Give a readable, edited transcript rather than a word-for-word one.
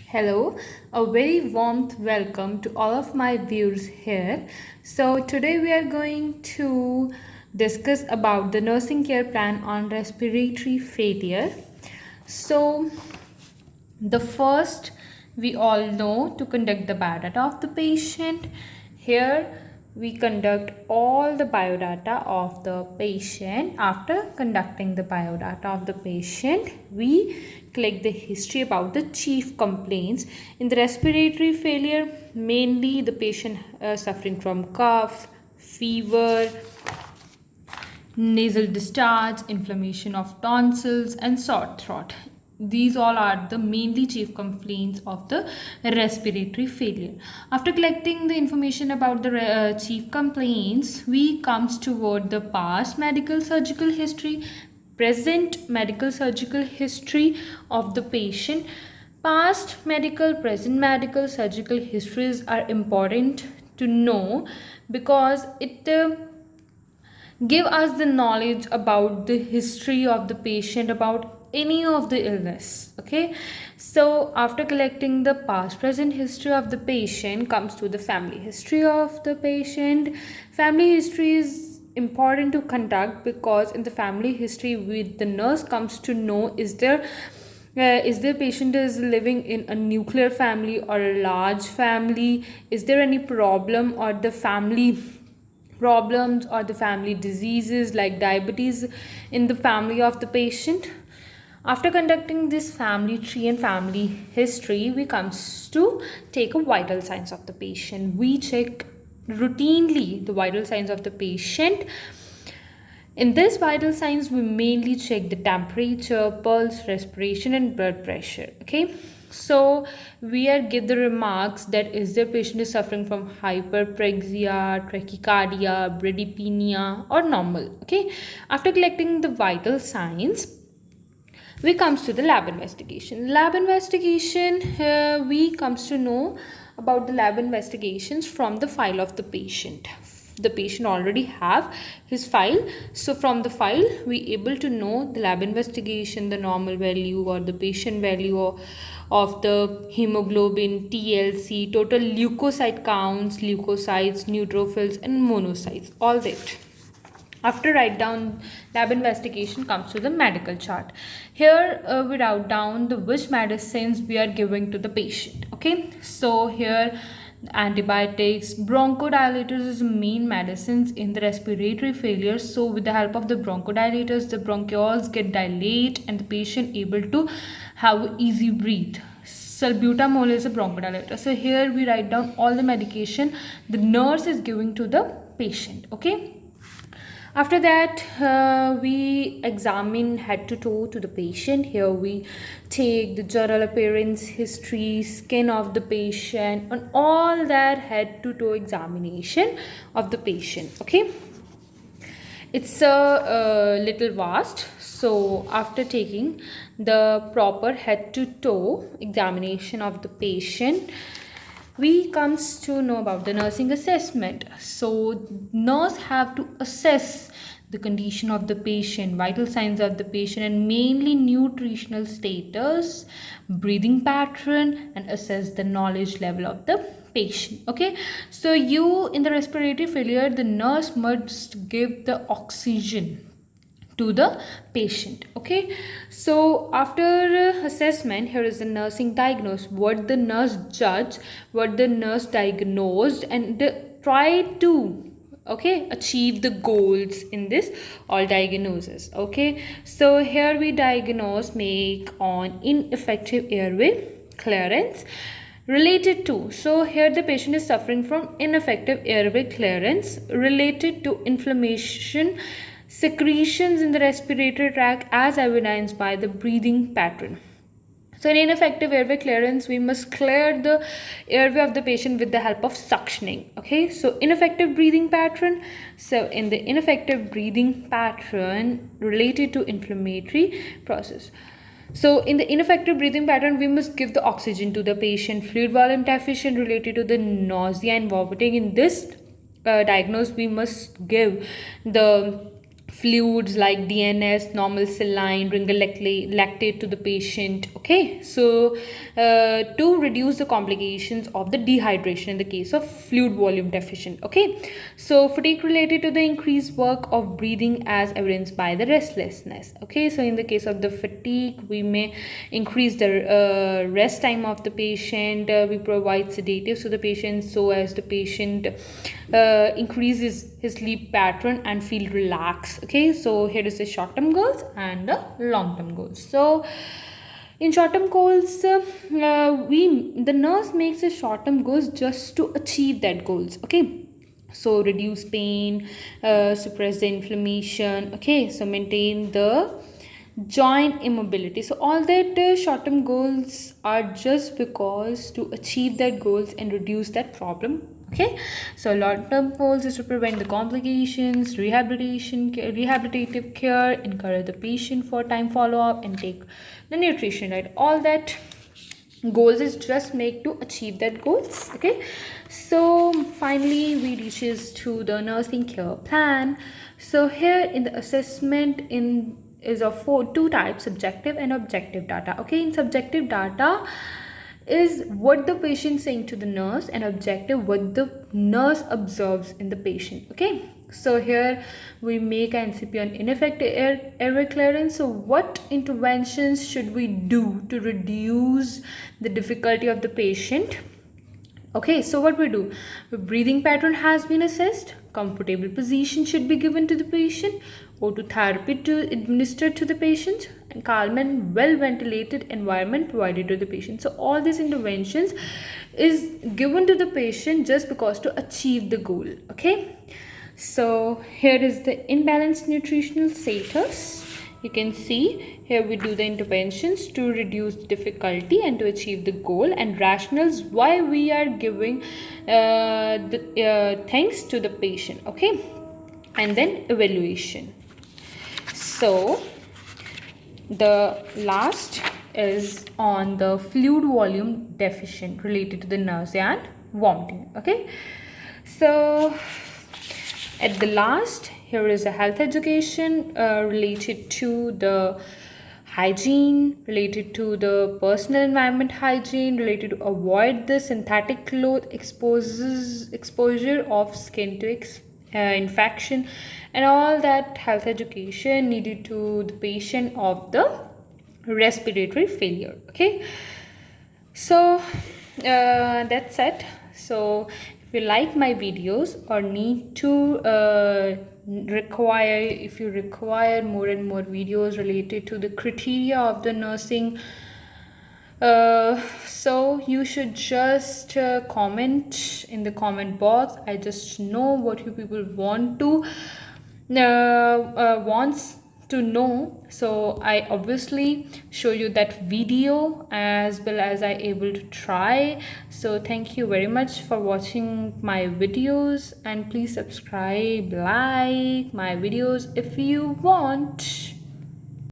Hello, a very warm welcome to all of my viewers here. So today we are going to discuss about the nursing care plan on respiratory failure. So the first, we all know to conduct the biodata of the patient. Here we conduct all the biodata of the patient. After conducting the biodata of the patient, we collect the history about the chief complaints in the respiratory failure. Mainly the patient suffering from cough, fever, nasal discharge, inflammation of tonsils, and sore throat. These all are the mainly chief complaints of the respiratory failure. After collecting the information about the chief complaints, we comes toward the past medical surgical history, present medical surgical history of the patient. Past medical, present medical surgical histories are important to know because it give us the knowledge about the history of the patient, about any of the illness. Okay, so after collecting the past present history of the patient comes to the family history of the patient. Family history is important to conduct because in the family history with the nurse comes to know is their patient is living in a nuclear family or a large family, is there any problem or the family problems or the family diseases like diabetes in the family of the patient. After conducting this family tree and family history, we comes to take a vital signs of the patient. We check routinely the vital signs of the patient. In this vital signs, we mainly check the temperature, pulse, respiration, and blood pressure. Okay, so we are give the remarks that is the patient is suffering from hyperprexia, tachycardia, bradypnea, or normal. Okay, after collecting the vital signs, we comes to the lab investigation. Lab investigation, we comes to know about the lab investigations from the file of the patient. The patient already have his file, so from the file we able to know the lab investigation, the normal value or the patient value of the hemoglobin, TLC, total leukocyte counts, leukocytes, neutrophils, and monocytes, all that. After write down lab investigation comes to the medical chart. Here we write down the which medicines we are giving to the patient. Okay, so here antibiotics, bronchodilators is main medicines in the respiratory failure. So with the help of the bronchodilators, the bronchioles get dilate and the patient able to have easy breathe. Salbutamol is a bronchodilator. So here we write down all the medication the nurse is giving to the patient. Okay, after that, we examine head to toe to the patient. Here we take the general appearance, history, skin of the patient, and all that head to toe examination of the patient. Okay, it's a little vast. So after taking the proper head to toe examination of the patient, we comes to know about the nursing assessment. So nurse have to assess the condition of the patient, vital signs of the patient, and mainly nutritional status, breathing pattern, and assess the knowledge level of the patient. Okay, so you in the respiratory failure, the nurse must give the oxygen to the patient. Okay, so after assessment, here is the nursing diagnose, what the nurse judged, what the nurse diagnosed, and try to achieve the goals in this all diagnosis. Okay, so here we diagnose make on ineffective airway clearance related to, so here the patient is suffering from ineffective airway clearance related to inflammation secretions in the respiratory tract as evidenced by the breathing pattern. So in ineffective airway clearance, we must clear the airway of the patient with the help of suctioning. Okay, so ineffective breathing pattern. So in the ineffective breathing pattern related to inflammatory process. So in the ineffective breathing pattern, we must give the oxygen to the patient. Fluid volume deficient related to the nausea and vomiting. In this diagnosis, we must give the fluids like DNS, normal saline, ringer lactate to the patient. Okay, so to reduce the complications of the dehydration in the case of fluid volume deficient. Okay, so fatigue related to the increased work of breathing as evidenced by the restlessness. Okay, so in the case of the fatigue, we may increase the rest time of the patient. We provide sedatives to the patient so as the patient increases his sleep pattern and feel relaxed. Okay, so here is the short term goals and the long term goals. So in short term goals, the nurse makes the short term goals just to achieve that goals. Okay, so reduce pain, suppress the inflammation. Okay, so maintain the joint immobility. So all that short term goals are just because to achieve that goals and reduce that problem. Okay, so long term goals is to prevent the complications, rehabilitative care, encourage the patient for time follow up, and take the nutrition, right? All that goals is just make to achieve that goals. Okay, so finally we reaches to the nursing care plan. So here in the assessment in is of two types, subjective and objective data. Okay, in subjective data is what the patient saying to the nurse, and objective what the nurse observes in the patient. Okay, so here we make an NCP on ineffective airway clearance. So what interventions should we do to reduce the difficulty of the patient? Okay, so what we do, the breathing pattern has been assessed, comfortable position should be given to the patient, O2 therapy to administer to the patient, and calm and well ventilated environment provided to the patient. So all these interventions is given to the patient just because to achieve the goal. Okay, so here is the imbalanced nutritional status. You can see here we do the interventions to reduce difficulty and to achieve the goal, and rationales why we are giving the thanks to the patient. Okay, and then evaluation. So the last is on the fluid volume deficient related to the nausea and vomiting. Okay, so at the last, here is a health education related to the hygiene, related to the personal environment hygiene, related to avoid the synthetic cloth exposure of skin to infection, and all that health education needed to the patient of the respiratory failure. Okay, so that's it. So if you like my videos or need to if you require more and more videos related to the criteria of the nursing, so you should just comment in the comment box. I just know what you people want to wants to know, so I obviously show you that video as well as I able to try. So thank you very much for watching my videos, and please subscribe, like my videos if you want.